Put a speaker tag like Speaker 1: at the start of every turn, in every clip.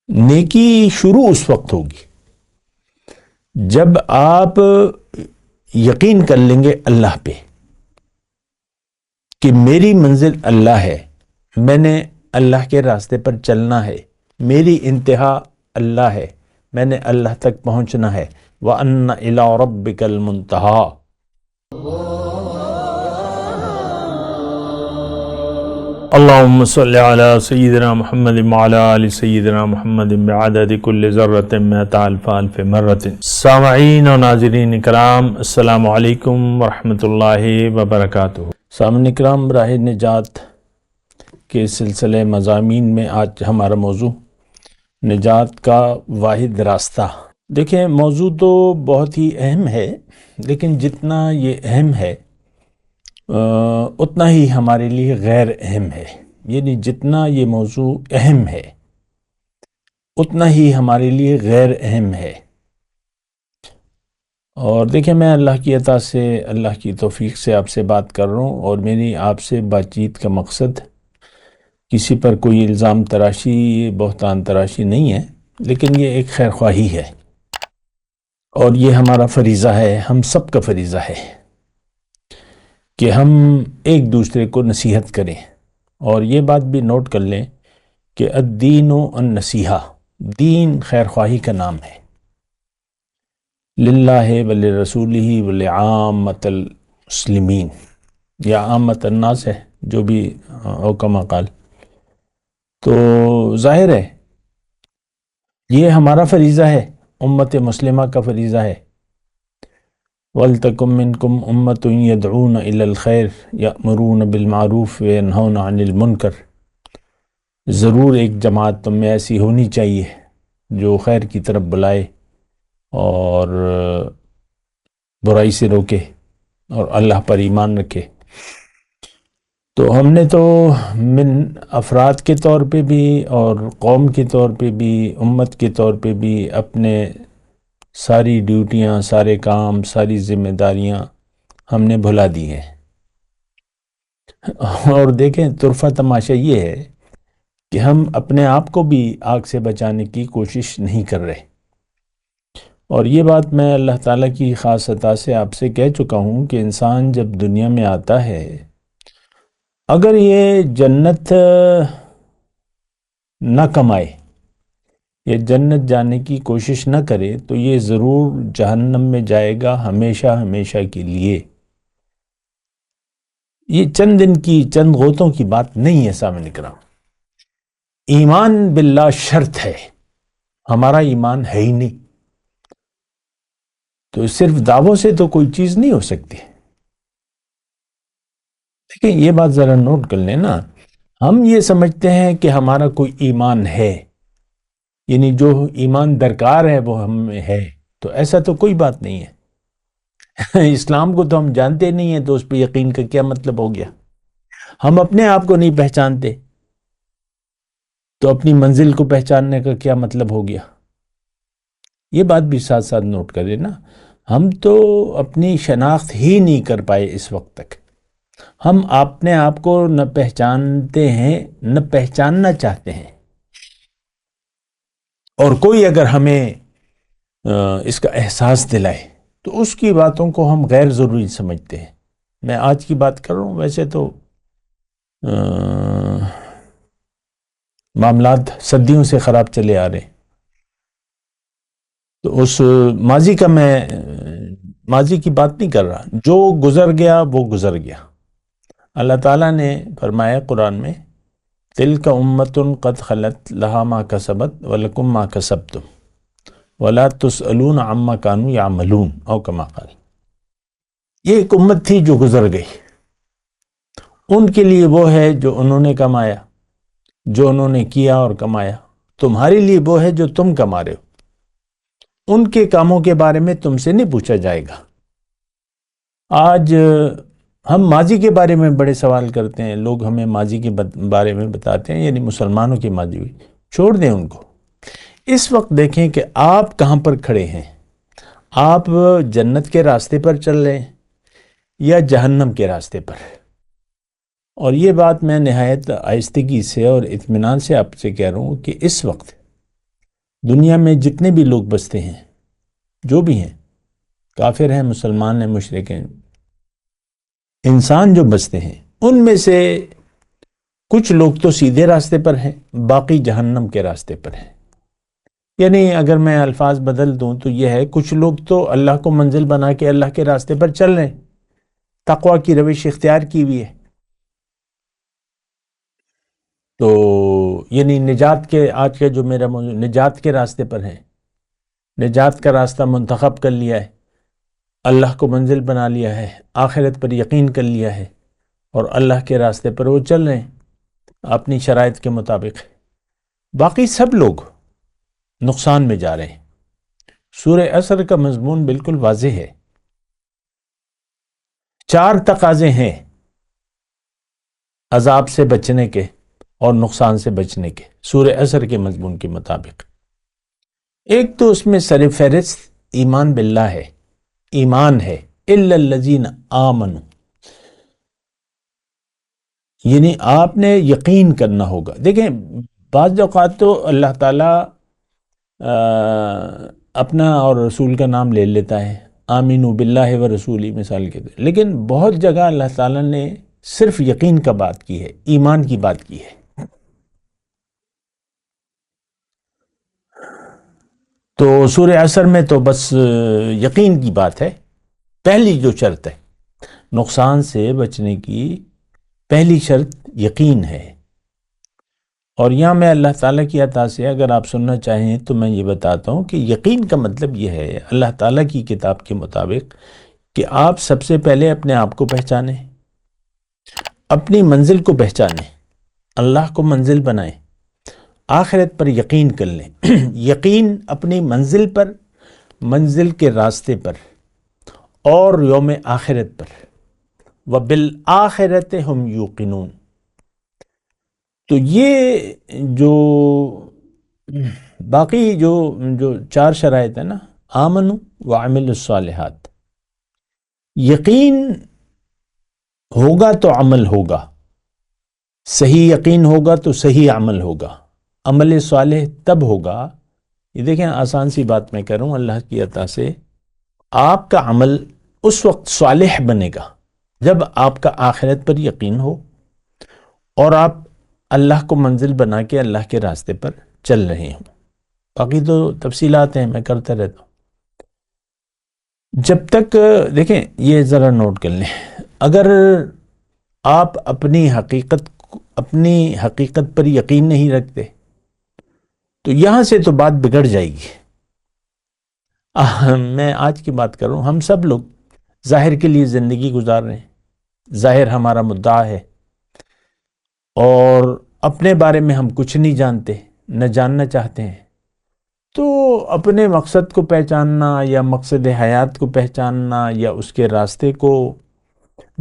Speaker 1: نیکی شروع اس وقت ہوگی جب آپ یقین کر لیں گے اللہ پہ کہ میری منزل اللہ ہے، میں نے اللہ کے راستے پر چلنا ہے، میری انتہا اللہ ہے، میں نے اللہ تک پہنچنا ہے۔ وَأَنَّ إِلَىٰ رَبِّكَ الْمُنْتَهَىٰ۔ اللہم صلی علی سیدنا محمد وعلی آل سیدنا محمد بعدد کل ذرۃ مئۃ الف الف مرۃ۔ سامعین و ناظرین کرام، السلام علیکم ورحمۃ اللہ وبرکاتہ۔ سامعین کرام، راہ نجات کے سلسلے مضامین میں آج ہمارا موضوع نجات کا واحد راستہ۔ دیکھیں، موضوع تو بہت ہی اہم ہے، لیکن جتنا یہ اہم ہے اتنا ہی ہمارے لیے غیر اہم ہے۔ یعنی جتنا یہ موضوع اہم ہے اتنا ہی ہمارے لیے غیر اہم ہے۔ اور دیکھیں، میں اللہ کی عطا سے، اللہ کی توفیق سے آپ سے بات کر رہا ہوں، اور میری آپ سے بات چیت کا مقصد کسی پر کوئی الزام تراشی، بہتان تراشی نہیں ہے، لیکن یہ ایک خیر خواہی ہے، اور یہ ہمارا فریضہ ہے، ہم سب کا فریضہ ہے کہ ہم ایک دوسرے کو نصیحت کریں۔ اور یہ بات بھی نوٹ کر لیں کہ الدین النصیحہ، دین خیر خواہی کا نام ہے۔ للہ ولرسولہ ولعامۃ المسلمین، یا عامۃ الناس ہے، جو بھی او کما قال۔ تو ظاہر ہے یہ ہمارا فریضہ ہے، امت مسلمہ کا فریضہ ہے۔ وَلْتَكُن مِّنْكُمْ أُمَّةٌ يَدْعُونَ إِلَى الْخَيْرِ يَأْمُرُونَ بِالْمَعْرُوفِ وَيَنْهَوْنَ عَنِ الْمُنْكَرِ، ضرور ایک جماعت تم میں ایسی ہونی چاہیے جو خیر کی طرف بلائے اور برائی سے روکے اور اللہ پر ایمان رکھے۔ تو ہم نے تو من افراد کے طور پہ بھی اور قوم کے طور پہ بھی، امت کے طور پہ بھی اپنے ساری ڈیوٹیاں، سارے کام، ساری ذمہ داریاں ہم نے بھلا دی ہیں۔ اور دیکھیں، طرفہ تماشا یہ ہے کہ ہم اپنے آپ کو بھی آگ سے بچانے کی کوشش نہیں کر رہے۔ اور یہ بات میں اللہ تعالیٰ کی خاص عطا سے آپ سے کہہ چکا ہوں کہ انسان جب دنیا میں آتا ہے، اگر یہ جنت نہ کمائے، یہ جنت جانے کی کوشش نہ کرے، تو یہ ضرور جہنم میں جائے گا ہمیشہ ہمیشہ کے لیے۔ یہ چند دن کی، چند غوطوں کی بات نہیں ہے سامعین کرام۔ ایمان باللہ شرط ہے، ہمارا ایمان ہے ہی نہیں، تو صرف دعووں سے تو کوئی چیز نہیں ہو سکتی۔ دیکھیں، یہ بات ذرا نوٹ کر لیں نا، ہم یہ سمجھتے ہیں کہ ہمارا کوئی ایمان ہے، یعنی جو ایمان درکار ہے وہ ہم میں ہے، تو ایسا تو کوئی بات نہیں ہے۔ اسلام کو تو ہم جانتے نہیں ہیں، تو اس پہ یقین کا کیا مطلب ہو گیا؟ ہم اپنے آپ کو نہیں پہچانتے تو اپنی منزل کو پہچاننے کا کیا مطلب ہو گیا؟ یہ بات بھی ساتھ ساتھ نوٹ کریں نا، ہم تو اپنی شناخت ہی نہیں کر پائے اس وقت تک۔ ہم اپنے آپ کو نہ پہچانتے ہیں، نہ پہچاننا چاہتے ہیں، اور کوئی اگر ہمیں اس کا احساس دلائے تو اس کی باتوں کو ہم غیر ضروری سمجھتے ہیں۔ میں آج کی بات کر رہا ہوں، ویسے تو معاملات صدیوں سے خراب چلے آ رہے ہیں، تو اس ماضی کا، میں ماضی کی بات نہیں کر رہا، جو گزر گیا وہ گزر گیا۔ اللہ تعالیٰ نے فرمایا قرآن میں، تِلْکَ أُمَّةٌ قَدْ خَلَتْ لَهَا مَا كَسَبَتْ وَلَكُمْ مَا كَسَبْتُمْ وَلَا تُسْأَلُونَ عَمَّا كَانُوا يَعْمَلُونَ او کما قال۔ یہ ایک امت تھی جو گزر گئی، ان کے لیے وہ ہے جو انہوں نے کمایا، جو انہوں نے کیا اور کمایا۔ تمہارے لیے وہ ہے جو تم کما رہے ہو، ان کے کاموں کے بارے میں تم سے نہیں پوچھا جائے گا۔ آج ہم ماضی کے بارے میں بڑے سوال کرتے ہیں، لوگ ہمیں ماضی کے بارے میں بتاتے ہیں، یعنی مسلمانوں کی ماضی ہوئی، چھوڑ دیں ان کو۔ اس وقت دیکھیں کہ آپ کہاں پر کھڑے ہیں، آپ جنت کے راستے پر چل رہے ہیں یا جہنم کے راستے پر؟ اور یہ بات میں نہایت آہستگی سے اور اطمینان سے آپ سے کہہ رہا ہوں کہ اس وقت دنیا میں جتنے بھی لوگ بستے ہیں، جو بھی ہیں، کافر ہیں، مسلمان ہیں، مشرک ہیں، انسان جو بستے ہیں، ان میں سے کچھ لوگ تو سیدھے راستے پر ہیں، باقی جہنم کے راستے پر ہیں۔ یعنی اگر میں الفاظ بدل دوں تو یہ ہے، کچھ لوگ تو اللہ کو منزل بنا کے اللہ کے راستے پر چل رہے ہیں، تقویٰ کی روش اختیار کی ہوئی ہے، تو یعنی نجات کے، آج کا جو میرا موضوع نجات کے راستے پر ہے، نجات کا راستہ منتخب کر لیا ہے، اللہ کو منزل بنا لیا ہے، آخرت پر یقین کر لیا ہے، اور اللہ کے راستے پر وہ چل رہے ہیں اپنی شرائط کے مطابق۔ باقی سب لوگ نقصان میں جا رہے ہیں۔ سورہ عصر کا مضمون بالکل واضح ہے، 4 تقاضے ہیں عذاب سے بچنے کے اور نقصان سے بچنے کے، سورہ عصر کے مضمون کے مطابق۔ ایک تو اس میں سر فہرست ایمان باللہ ہے، ایمان ہے، الا الذین آمنوا، یعنی آپ نے یقین کرنا ہوگا۔ دیکھیں بعض اوقات تو اللہ تعالیٰ اپنا اور رسول کا نام لے لیتا ہے، آمینو باللہ و رسولی مثال کے طور، لیکن بہت جگہ اللہ تعالیٰ نے صرف یقین کا بات کی ہے، ایمان کی بات کی ہے۔ تو سورہ عصر میں تو بس یقین کی بات ہے، پہلی جو شرط ہے نقصان سے بچنے کی، پہلی شرط یقین ہے۔ اور یہاں میں اللہ تعالیٰ کی عطا سے اگر آپ سننا چاہیں تو میں یہ بتاتا ہوں کہ یقین کا مطلب یہ ہے اللہ تعالیٰ کی کتاب کے مطابق کہ آپ سب سے پہلے اپنے آپ کو پہچانیں، اپنی منزل کو پہچانیں، اللہ کو منزل بنائیں، آخرت پر یقین کر لیں۔ یقین اپنی منزل پر، منزل کے راستے پر، اور یوم آخرت پر، وَبِالْآخِرَةِ هُمْ يُوقِنُونَ۔ تو یہ جو باقی جو 4 شرائط ہیں نا، آمنوا وعملوا الصالحات، یقین ہوگا تو عمل ہوگا، صحیح یقین ہوگا تو صحیح عمل ہوگا، عمل صالح تب ہوگا، یہ دیکھیں آسان سی بات میں کر رہا ہوں اللہ کی عطا سے، آپ کا عمل اس وقت صالح بنے گا جب آپ کا آخرت پر یقین ہو اور آپ اللہ کو منزل بنا کے اللہ کے راستے پر چل رہے ہوں۔ باقی تو تفصیلات ہیں، میں کرتا رہتا ہوں۔ جب تک دیکھیں یہ ذرا نوٹ کر لیں، اگر آپ اپنی حقیقت پر یقین نہیں رکھتے تو یہاں سے تو بات بگڑ جائے گی۔ میں آج کی بات کر رہا ہوں، ہم سب لوگ ظاہر کے لیے زندگی گزار رہے ہیں، ظاہر ہمارا مدعا ہے، اور اپنے بارے میں ہم کچھ نہیں جانتے، نہ جاننا چاہتے ہیں۔ تو اپنے مقصد کو پہچاننا یا مقصد حیات کو پہچاننا یا اس کے راستے کو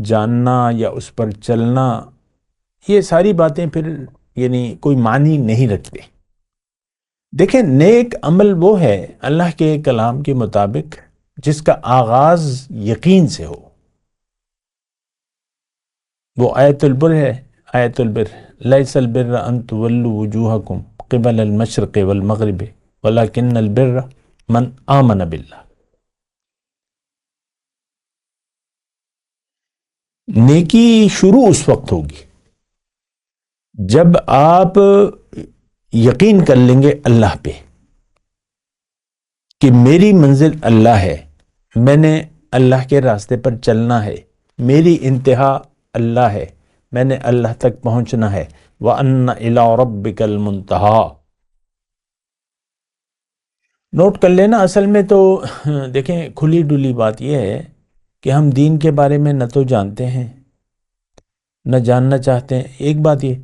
Speaker 1: جاننا یا اس پر چلنا، یہ ساری باتیں پھر یعنی کوئی معنی نہیں رکھتے۔ دیکھیں نیک عمل وہ ہے اللہ کے کلام کے مطابق جس کا آغاز یقین سے ہو، وہ آیت البر ہے، آیت البر، لیس البر ان تولوا وجوہکم قبل المشرق والمغرب ولکن البر من آمن باللہ۔ نیکی شروع اس وقت ہوگی جب آپ یقین کر لیں گے اللہ پہ کہ میری منزل اللہ ہے، میں نے اللہ کے راستے پر چلنا ہے، میری انتہا اللہ ہے، میں نے اللہ تک پہنچنا ہے، وَأَنَّ إِلَىٰ رَبِّكَ الْمُنْتَهَىٰ۔ نوٹ کر لینا، اصل میں تو دیکھیں کھلی ڈلی بات یہ ہے کہ ہم دین کے بارے میں نہ تو جانتے ہیں نہ جاننا چاہتے ہیں، ایک بات یہ۔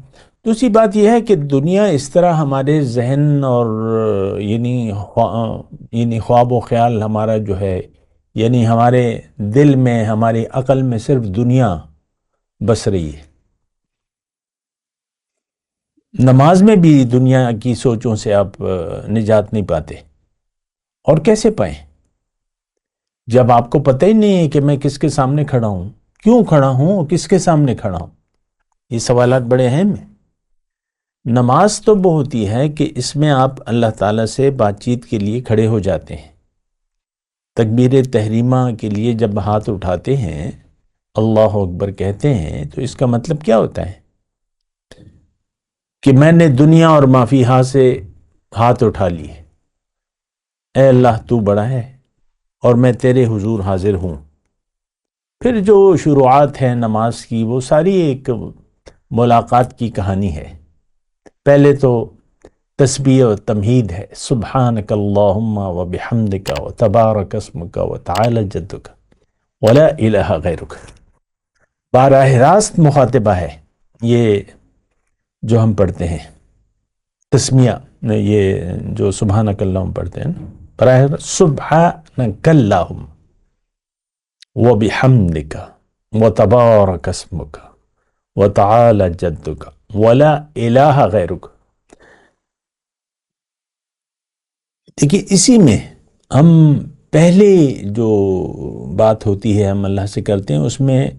Speaker 1: دوسری بات یہ ہے کہ دنیا اس طرح ہمارے ذہن اور یعنی خواب و خیال ہمارا جو ہے، یعنی ہمارے دل میں، ہماری عقل میں صرف دنیا بس رہی ہے۔ نماز میں بھی دنیا کی سوچوں سے آپ نجات نہیں پاتے، اور کیسے پائیں جب آپ کو پتہ ہی نہیں ہے کہ میں کس کے سامنے کھڑا ہوں، کیوں کھڑا ہوں اور کس کے سامنے کھڑا ہوں۔ یہ سوالات بڑے اہم ہیں۔ نماز تو وہ ہوتی ہے کہ اس میں آپ اللہ تعالیٰ سے بات چیت کے لیے کھڑے ہو جاتے ہیں. تکبیر تحریمہ کے لیے جب ہاتھ اٹھاتے ہیں، اللہ اکبر کہتے ہیں، تو اس کا مطلب کیا ہوتا ہے کہ میں نے دنیا اور ما فیہا سے ہاتھ اٹھا لیے. اے اللہ تو بڑا ہے اور میں تیرے حضور حاضر ہوں. پھر جو شروعات ہے نماز کی وہ ساری ایک ملاقات کی کہانی ہے. پہلے تو تسبیح و تمہید ہے، سبحانک اللہم و بحمدک و تبارک اسمک و تعالی جدک ولا الہ غیرک. براہ راست مخاطبہ ہے یہ جو ہم پڑھتے ہیں تسمیہ، یہ جو سبحانک اللہم پڑھتے ہیں، براہ راست سبحانک اللہم و بحمدک و تبارک اسمک و تعالی جدک ولا الہ غیرک. دیکھیے اسی میں ہم پہلے جو بات ہوتی ہے ہم اللہ سے کرتے ہیں، اس میں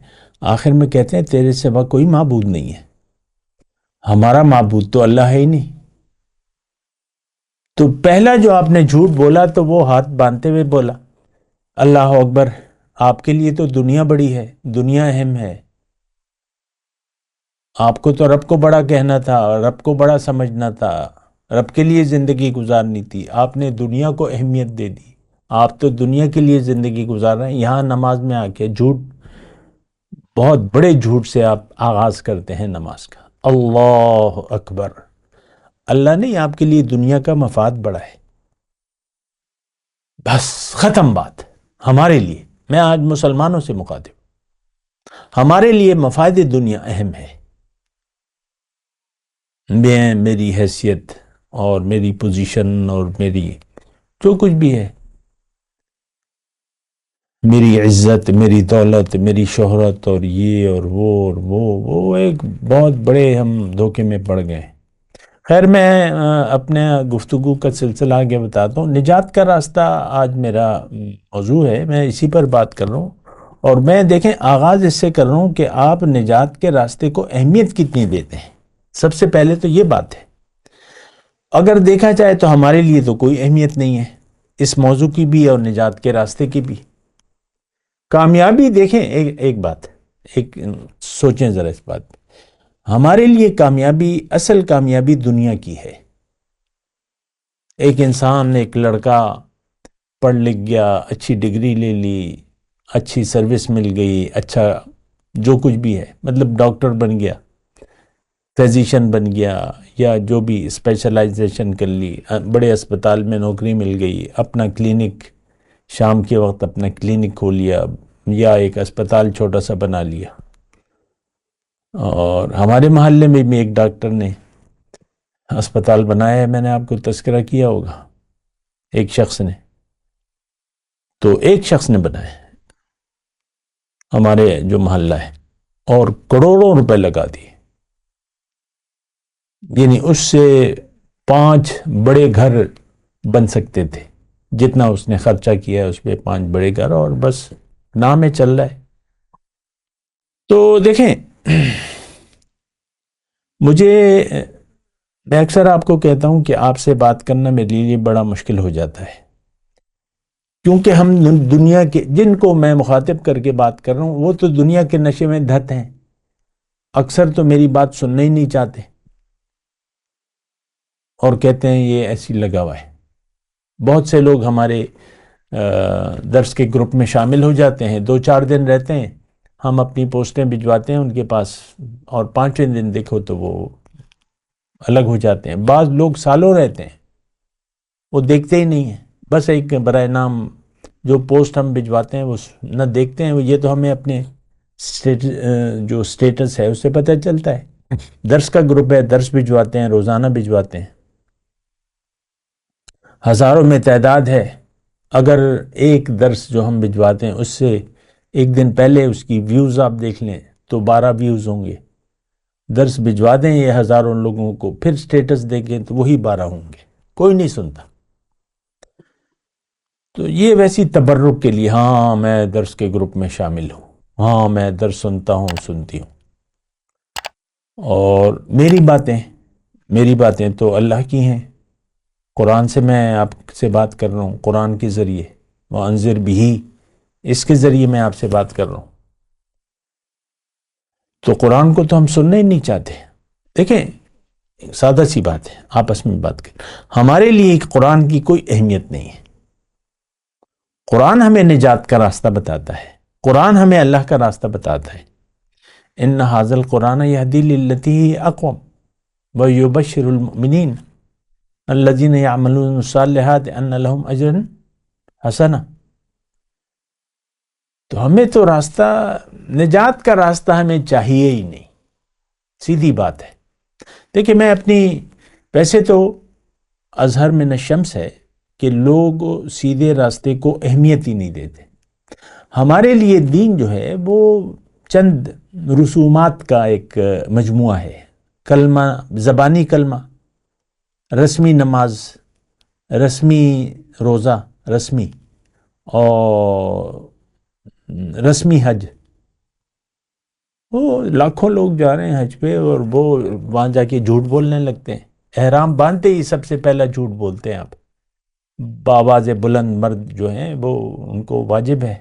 Speaker 1: آخر میں کہتے ہیں تیرے سوا کوئی معبود نہیں ہے. ہمارا معبود تو اللہ ہے ہی نہیں. تو پہلا جو آپ نے جھوٹ بولا تو وہ ہاتھ باندھتے ہوئے بولا اللہ اکبر. آپ کے لیے تو دنیا بڑی ہے، دنیا اہم ہے. آپ کو تو رب کو بڑا کہنا تھا، رب کو بڑا سمجھنا تھا، رب کے لیے زندگی گزارنی تھی. آپ نے دنیا کو اہمیت دے دی. آپ تو دنیا کے لیے زندگی گزار رہے ہیں. یہاں نماز میں آ کے جھوٹ، بہت بڑے جھوٹ سے آپ آغاز کرتے ہیں نماز کا. اللہ اکبر. اللہ نہیں، آپ کے لیے دنیا کا مفاد بڑا ہے. بس ختم بات. ہمارے لیے، میں آج مسلمانوں سے مخاطب، ہمارے لیے مفاد دنیا اہم ہے. میری حیثیت اور میری پوزیشن اور میری جو کچھ بھی ہے، میری عزت، میری دولت، میری شہرت اور یہ اور وہ ایک بہت بڑے ہم دھوکے میں پڑ گئے. خیر میں اپنے گفتگو کا سلسلہ آگے بتاتا ہوں. نجات کا راستہ آج میرا موضوع ہے، میں اسی پر بات کر رہا ہوں. اور میں دیکھیں آغاز اس سے کر رہا ہوں کہ آپ نجات کے راستے کو اہمیت کتنی دیتے ہیں. سب سے پہلے تو یہ بات ہے. اگر دیکھا جائے تو ہمارے لیے تو کوئی اہمیت نہیں ہے اس موضوع کی بھی اور نجات کے راستے کی بھی. کامیابی دیکھیں، ایک بات، ایک سوچیں ذرا اس بات پہ. ہمارے لیے کامیابی، اصل کامیابی دنیا کی ہے. ایک انسان، ایک لڑکا پڑھ لکھ گیا، اچھی ڈگری لے لی، اچھی سروس مل گئی، اچھا جو کچھ بھی ہے، مطلب ڈاکٹر بن گیا، فزیشین بن گیا، یا جو بھی اسپیشلائزیشن کر لی، بڑے اسپتال میں نوکری مل گئی، اپنا کلینک شام کے وقت اپنا کلینک کھول لیا، یا ایک اسپتال چھوٹا سا بنا لیا. اور ہمارے محلے میں بھی ایک ڈاکٹر نے اسپتال بنایا ہے، میں نے آپ کو تذکرہ کیا ہوگا. ایک شخص نے، تو ایک شخص نے بنایا ہمارے جو محلہ ہے، اور کروڑوں روپے لگا دیے. یعنی اس سے 5 بڑے گھر بن سکتے تھے. جتنا اس نے خرچہ کیا اس پہ 5 بڑے گھر، اور بس نام ہے چل رہا ہے. تو دیکھیں میں اکثر آپ کو کہتا ہوں کہ آپ سے بات کرنا میرے لیے بڑا مشکل ہو جاتا ہے، کیونکہ ہم دنیا کے، جن کو میں مخاطب کر کے بات کر رہا ہوں وہ تو دنیا کے نشے میں دھت ہیں. اکثر تو میری بات سننا ہی نہیں چاہتے اور کہتے ہیں یہ ایسی لگا ہوا ہے. بہت سے لوگ ہمارے درس کے گروپ میں شامل ہو جاتے ہیں، 2-4 دن رہتے ہیں، ہم اپنی پوسٹیں بھجواتے ہیں ان کے پاس، اور 5ویں دن دیکھو تو وہ الگ ہو جاتے ہیں. بعض لوگ سالوں رہتے ہیں، وہ دیکھتے ہی نہیں ہیں. بس ایک برائے نام جو پوسٹ ہم بھجواتے ہیں وہ نہ دیکھتے ہیں. یہ تو ہمیں اپنے جو سٹیٹس ہے اس سے پتہ چلتا ہے. درس کا گروپ ہے، درس بھجواتے ہیں، روزانہ بھجواتے ہیں، ہزاروں میں تعداد ہے. اگر ایک درس جو ہم بھجواتے ہیں اس سے ایک دن پہلے اس کی ویوز آپ دیکھ لیں تو 12 ویوز ہوں گے. درس بھجوا دیں یہ ہزاروں لوگوں کو، پھر سٹیٹس دیکھیں تو وہی 12 ہوں گے. کوئی نہیں سنتا. تو یہ ویسی تبرک کے لیے، ہاں میں درس کے گروپ میں شامل ہوں، ہاں میں درس سنتا ہوں، سنتی ہوں، اور میری باتیں میری باتیں تو اللہ کی ہیں، قرآن سے میں آپ سے بات کر رہا ہوں، قرآن کے ذریعے، وانذر بھی، اس کے ذریعے میں آپ سے بات کر رہا ہوں۔ تو قرآن کو تو ہم سننا ہی نہیں چاہتے۔ دیکھیں سادہ سی بات ہے، آپس میں بات کریں، ہمارے لیے قرآن کی کوئی اہمیت نہیں ہے۔ قرآن ہمیں نجات کا راستہ بتاتا ہے، قرآن ہمیں اللہ کا راستہ بتاتا ہے۔ ان ھذا القرآن یہدی للتی ہی اقوم ویبشر المؤمنین الذین یعملون الصالحات ان لهم اجرا حسنا۔ تو ہمیں تو راستہ، نجات کا راستہ ہمیں چاہیے ہی نہیں، سیدھی بات ہے۔ دیکھیں میں اپنی، ویسے تو اظہر من الشمس ہے کہ لوگ سیدھے راستے کو اہمیت ہی نہیں دیتے۔ ہمارے لیے دین جو ہے وہ چند رسومات کا ایک مجموعہ ہے، کلمہ، زبانی کلمہ، رسمی نماز، رسمی روزہ، رسمی، اور رسمی حج۔ وہ لاکھوں لوگ جا رہے ہیں حج پہ، اور وہ وہاں جا کے جھوٹ بولنے لگتے ہیں، احرام باندھتے ہی سب سے پہلا جھوٹ بولتے ہیں۔ آپ بآواز بلند مرد جو ہیں وہ، ان کو واجب ہے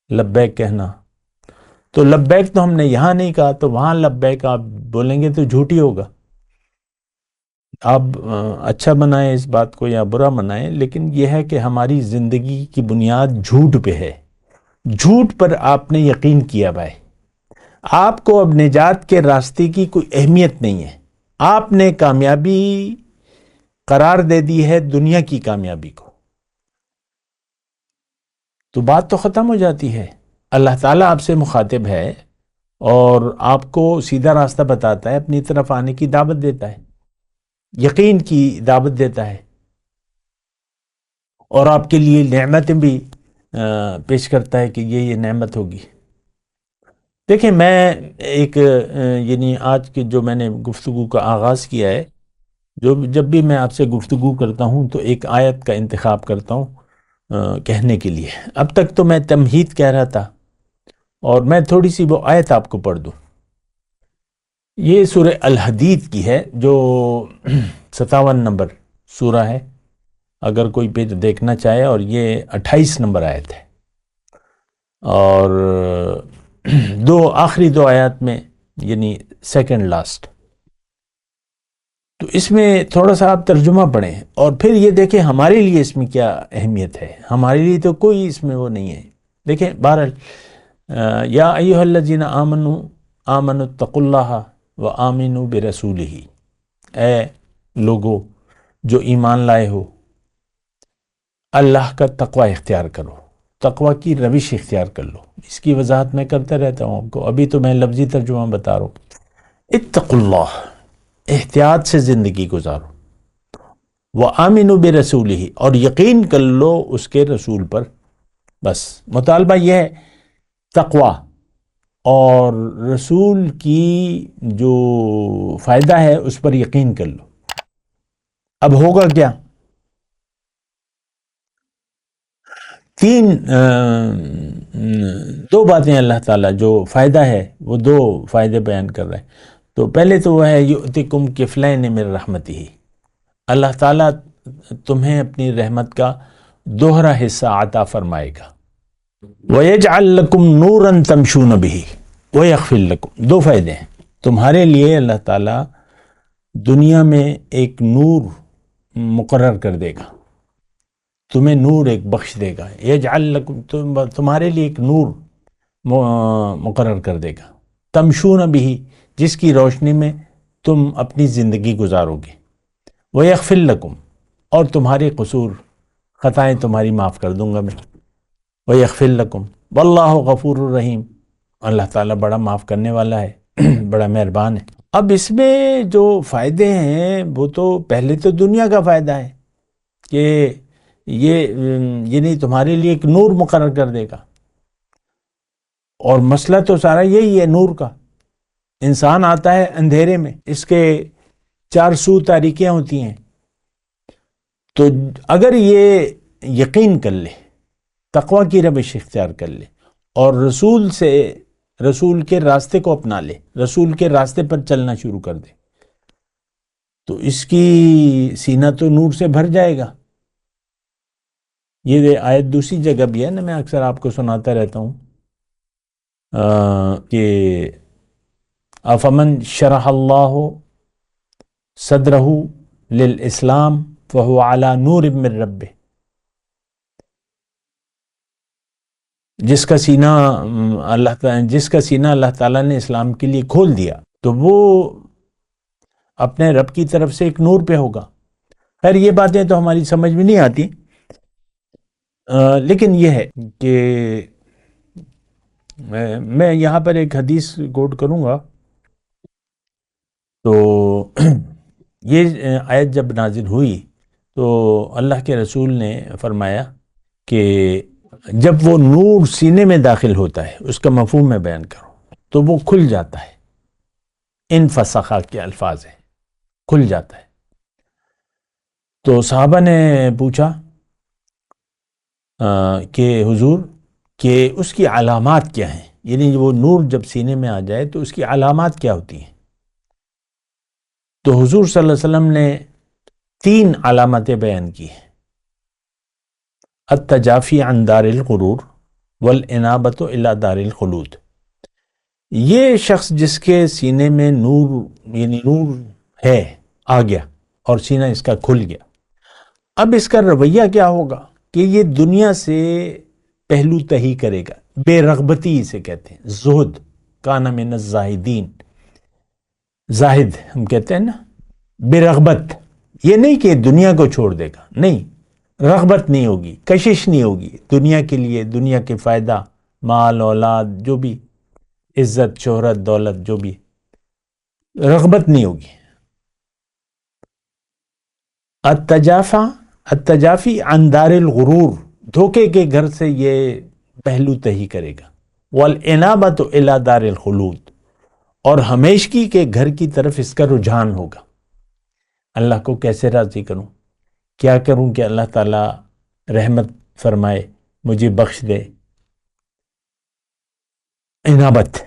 Speaker 1: لبیک کہنا۔ تو لبیک تو ہم نے یہاں نہیں کہا، تو وہاں لبیک آپ بولیں گے تو جھوٹ ہی ہوگا۔ آپ اچھا بنائیں اس بات کو یا برا بنائیں، لیکن یہ ہے کہ ہماری زندگی کی بنیاد جھوٹ پہ ہے، جھوٹ پر آپ نے یقین کیا بھائی، آپ کو اب نجات کے راستے کی کوئی اہمیت نہیں ہے، آپ نے کامیابی قرار دے دی ہے دنیا کی کامیابی کو، تو بات تو ختم ہو جاتی ہے۔ اللہ تعالیٰ آپ سے مخاطب ہے اور آپ کو سیدھا راستہ بتاتا ہے، اپنی طرف آنے کی دعوت دیتا ہے، یقین کی دعوت دیتا ہے، اور آپ کے لیے نعمتیں بھی پیش کرتا ہے کہ یہ نعمت ہوگی۔ دیکھیں میں ایک یعنی آج کے جو میں نے گفتگو کا آغاز کیا ہے، جب بھی میں آپ سے گفتگو کرتا ہوں تو ایک آیت کا انتخاب کرتا ہوں کہنے کے لیے۔ اب تک تو میں تمہید کہہ رہا تھا، اور میں تھوڑی سی وہ آیت آپ کو پڑھ دوں۔ یہ سورہ الحدید کی ہے، جو 57 نمبر سورہ ہے، اگر کوئی پہ دیکھنا چاہے، اور یہ 28 نمبر آیت ہے، اور آخری دو آیات میں، یعنی سیکنڈ لاسٹ۔ تو اس میں تھوڑا سا آپ ترجمہ پڑھیں، اور پھر یہ دیکھیں ہمارے لیے اس میں کیا اہمیت ہے۔ ہمارے لیے تو کوئی اس میں وہ نہیں ہے۔ دیکھیں بہرحال، یا ایھا الذین آمنوا اتقوا اللہ وآمنوا برسولہ، اے لوگو جو ایمان لائے ہو، اللہ کا تقوی اختیار کرو، تقوی کی روش اختیار کر لو۔ اس کی وضاحت میں کرتا رہتا ہوں آپ کو، ابھی تو میں لفظی ترجمہ بتا رہا ہوں۔ اتقوا اللہ، احتیاط سے زندگی گزارو، وآمنوا برسولہ، اور یقین کر لو اس کے رسول پر۔ بس مطالبہ یہ ہے، تقوی اور رسول کی جو فائدہ ہے اس پر یقین کر لو۔ اب ہوگا کیا؟ دو باتیں اللہ تعالیٰ جو فائدہ ہے، وہ دو فائدے بیان کر رہے ہیں۔ تو پہلے تو وہ ہے یؤتکم کفلین من رحمتہ، اللہ تعالیٰ تمہیں اپنی رحمت کا دوہرا حصہ عطا فرمائے گا۔ وَيَجْعَلْ لَكُمْ نُورًا تَمْشُونَ بِهِ وَيَغْفِرْ لَكُمْ، دو فائدے ہیں تمہارے لیے۔ اللہ تعالیٰ دنیا میں ایک نور مقرر کر دے گا، تمہیں نور ایک بخش دے گا۔ یجعل لکم، تمہارے لیے ایک نور مقرر کر دے گا، تمشون بہ، جس کی روشنی میں تم اپنی زندگی گزارو گے۔ ویغفر لکم، اور تمہارے قصور، خطائیں تمہاری معاف کر دوں گا میں۔ ویغفر لکم واللہ غفور الرحیم، اللہ تعالیٰ بڑا معاف کرنے والا ہے، بڑا مہربان ہے۔ اب اس میں جو فائدے ہیں وہ تو پہلے تو دنیا کا فائدہ ہے کہ یعنی تمہارے لیے ایک نور مقرر کر دے گا، اور مسئلہ تو سارا یہی ہے نور کا۔ انسان آتا ہے اندھیرے میں، اس کے چار سو تاریکیاں ہوتی ہیں، تو اگر یہ یقین کر لے، تقوی کی روش اختیار کر لے، اور رسول کے راستے کو اپنا لے، رسول کے راستے پر چلنا شروع کر دے، تو اس کی سینہ تو نور سے بھر جائے گا. یہ آیت دوسری جگہ بھی ہے نا، میں اکثر آپ کو سناتا رہتا ہوں کہ افمن شرح اللہ صدرہ للاسلام فہو علی نور من ربہ، جس کا سینہ اللہ تعالیٰ نے اسلام کے لیے کھول دیا تو وہ اپنے رب کی طرف سے ایک نور پہ ہوگا. خیر یہ باتیں تو ہماری سمجھ میں نہیں آتی، لیکن یہ ہے کہ میں یہاں پر ایک حدیث کوٹ کروں گا. تو یہ آیت جب نازل ہوئی تو اللہ کے رسول نے فرمایا کہ جب وہ نور سینے میں داخل ہوتا ہے، اس کا مفہوم میں بیان کروں تو وہ کھل جاتا ہے. انفسخا کے الفاظ ہیں، کھل جاتا ہے. تو صحابہ نے پوچھا کہ حضور کہ اس کی علامات کیا ہیں، یعنی وہ نور جب سینے میں آ جائے تو اس کی علامات کیا ہوتی ہیں؟ تو حضور صلی اللہ علیہ وسلم نے 3 علامتیں بیان کی ہیں: التجافی عن دار الغرور والانابۃ الی دار الخلود. یہ شخص جس کے سینے میں نور، یعنی نور ہے، آ گیا اور سینہ اس کا کھل گیا، اب اس کا رویہ کیا ہوگا کہ یہ دنیا سے پہلو تہی کرے گا. بے رغبتی اسے کہتے ہیں، زہد، کان من الزاہدین، زاہد ہم کہتے ہیں نا، بے رغبت. یہ نہیں کہ دنیا کو چھوڑ دے گا، نہیں، رغبت نہیں ہوگی، کشش نہیں ہوگی دنیا کے لیے، دنیا کے فائدہ، مال اولاد، جو بھی عزت شہرت دولت، جو بھی رغبت نہیں ہوگی. التجافی عن دار الغرور، دھوکے کے گھر سے یہ پہلو تہی کرے گا. والانابۃ الی دار الخلود، اور ہمیشگی کے گھر کی طرف اس کا رجحان ہوگا. اللہ کو کیسے راضی کروں، کیا کروں کہ اللہ تعالیٰ رحمت فرمائے، مجھے بخش دے. انابت،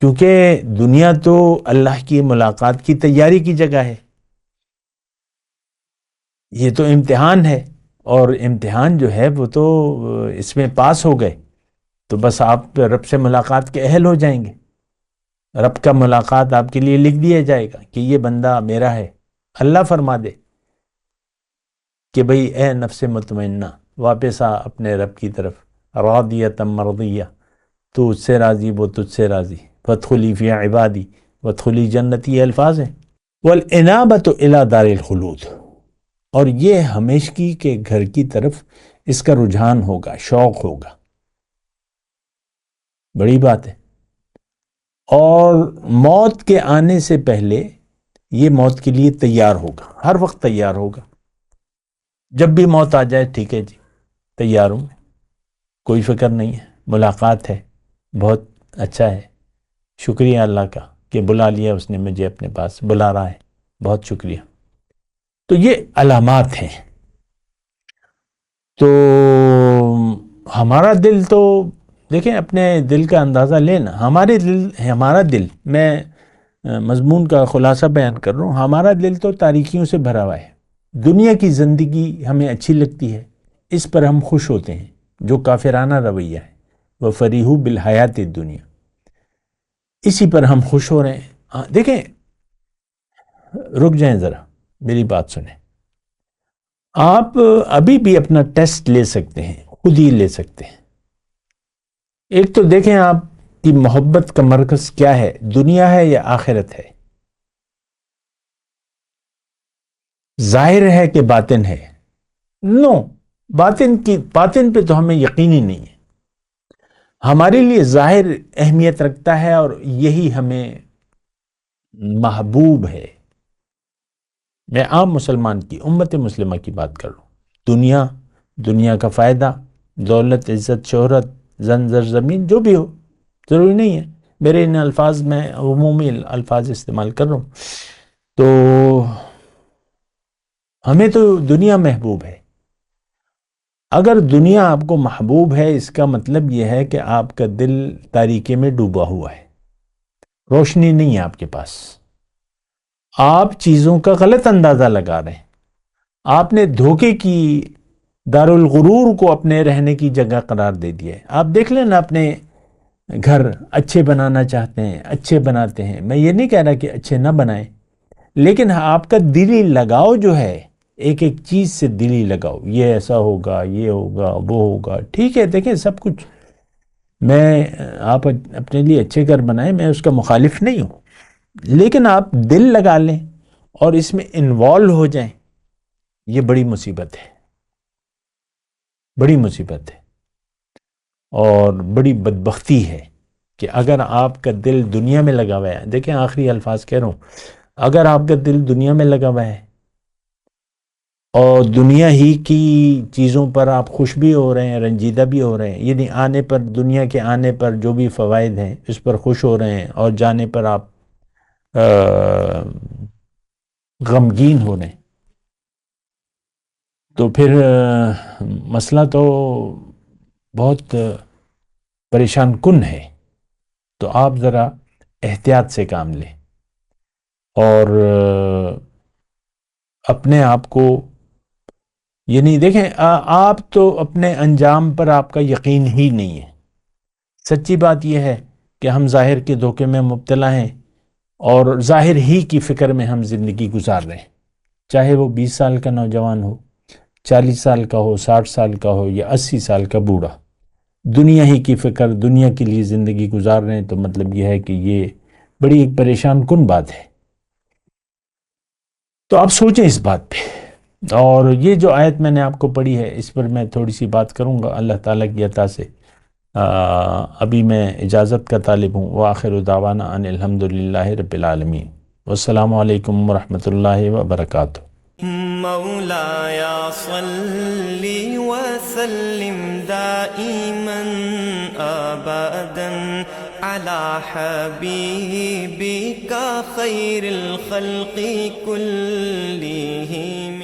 Speaker 1: کیونکہ دنیا تو اللہ کی ملاقات کی تیاری کی جگہ ہے، یہ تو امتحان ہے، اور امتحان جو ہے وہ تو اس میں پاس ہو گئے تو بس آپ رب سے ملاقات کے اہل ہو جائیں گے. رب کا ملاقات آپ کے لیے لکھ دیا جائے گا کہ یہ بندہ میرا ہے. اللہ فرما دے کہ بھئی اے نفس مطمئنہ، واپس آ اپنے رب کی طرف، راضیۃ مرضیہ، تو اس سے راضی وہ تجھ سے راضی، فادخلی فی عبادی وادخلی جنتی، یہ الفاظ ہیں. والانابۃ الی دار الخلود، اور یہ ہمیشگی کے گھر کی طرف اس کا رجحان ہوگا، شوق ہوگا. بڑی بات ہے. اور موت کے آنے سے پہلے یہ موت کے لیے تیار ہوگا، ہر وقت تیار ہوگا. جب بھی موت آ جائے، ٹھیک ہے جی، تیار ہوں، کوئی فکر نہیں ہے، ملاقات ہے، بہت اچھا ہے، شکریہ اللہ کا کہ بلا لیا اس نے مجھے اپنے پاس، بلا رہا ہے، بہت شکریہ. تو یہ علامات ہیں. تو ہمارا دل تو دیکھیں، اپنے دل کا اندازہ لینا. ہمارا دل، میں مضمون کا خلاصہ بیان کر رہا ہوں، ہمارا دل تو تاریکیوں سے بھرا ہوا ہے. دنیا کی زندگی ہمیں اچھی لگتی ہے، اس پر ہم خوش ہوتے ہیں، جو کافرانہ رویہ ہے. وَفَرِحُوا بِالْحَيَاةِ الدُّنْيَا، اسی پر ہم خوش ہو رہے ہیں. دیکھیں، رک جائیں ذرا، میری بات سنیں. آپ ابھی بھی اپنا ٹیسٹ لے سکتے ہیں، خود ہی لے سکتے ہیں. ایک تو دیکھیں آپ کی محبت کا مرکز کیا ہے، دنیا ہے یا آخرت ہے، ظاہر ہے کہ باطن ہے. نو، باطن پہ تو ہمیں یقینی نہیں ہے. ہمارے لیے ظاہر اہمیت رکھتا ہے، اور یہی ہمیں محبوب ہے. میں عام مسلمان کی، امت مسلمہ کی بات کر رہا ہوں. دنیا کا فائدہ، دولت، عزت، شہرت، زر زمین، جو بھی ہو، ضروری نہیں ہے. میرے ان الفاظ میں عمومی الفاظ استعمال کر رہا ہوں. تو ہمیں تو دنیا محبوب ہے. اگر دنیا آپ کو محبوب ہے، اس کا مطلب یہ ہے کہ آپ کا دل تاریکی میں ڈوبا ہوا ہے، روشنی نہیں ہے آپ کے پاس. آپ چیزوں کا غلط اندازہ لگا رہے ہیں. آپ نے دھوکے کی دارالغرور کو اپنے رہنے کی جگہ قرار دے دیا ہے. آپ دیکھ لیں نا اپنے گھر اچھے بنانا چاہتے ہیں، اچھے بناتے ہیں. میں یہ نہیں کہہ رہا کہ اچھے نہ بنائیں، لیکن آپ کا دلی لگاؤ جو ہے، ایک ایک چیز سے دلی لگاؤ، یہ ایسا ہوگا، یہ ہوگا، وہ ہوگا. ٹھیک ہے، دیکھیں سب کچھ میں آپ اپنے لیے اچھے گھر بنائیں، میں اس کا مخالف نہیں ہوں، لیکن آپ دل لگا لیں اور اس میں انوالو ہو جائیں، یہ بڑی مصیبت ہے، بڑی مصیبت ہے اور بڑی بدبختی ہے کہ اگر آپ کا دل دنیا میں لگا ہوا ہے. دیکھیں آخری الفاظ کہہ رہا ہوں، اگر آپ کا دل دنیا میں لگا ہوا ہے اور دنیا ہی کی چیزوں پر آپ خوش بھی ہو رہے ہیں، رنجیدہ بھی ہو رہے ہیں، یعنی آنے پر، دنیا کے آنے پر جو بھی فوائد ہیں اس پر خوش ہو رہے ہیں، اور جانے پر آپ غمگین ہو رہے ہیں، تو پھر مسئلہ تو بہت پریشان کن ہے. تو آپ ذرا احتیاط سے کام لیں اور اپنے آپ کو، یعنی دیکھیں آپ تو اپنے انجام پر آپ کا یقین ہی نہیں ہے. سچی بات یہ ہے کہ ہم ظاہر کے دھوکے میں مبتلا ہیں اور ظاہر ہی کی فکر میں ہم زندگی گزار رہے ہیں، چاہے وہ 20 سال کا نوجوان ہو، 40 سال کا ہو، 60 سال کا ہو، یا 80 سال کا بوڑھا. دنیا ہی کی فکر، دنیا کے لیے زندگی گزار رہے ہیں. تو مطلب یہ ہے کہ یہ بڑی ایک پریشان کن بات ہے. تو آپ سوچیں اس بات پہ. اور یہ جو آیت میں نے آپ کو پڑھی ہے، اس پر میں تھوڑی سی بات کروں گا اللہ تعالیٰ کی عطا سے. ابھی میں اجازت کا طالب ہوں. وآخر دعوانا ان الحمدللہ رب العالمین. والسلام علیکم ورحمۃ اللہ وبرکاتہ.
Speaker 2: مولایا صلی وسلم دائما ابدا على حبیبک خیر الخلق كلهم.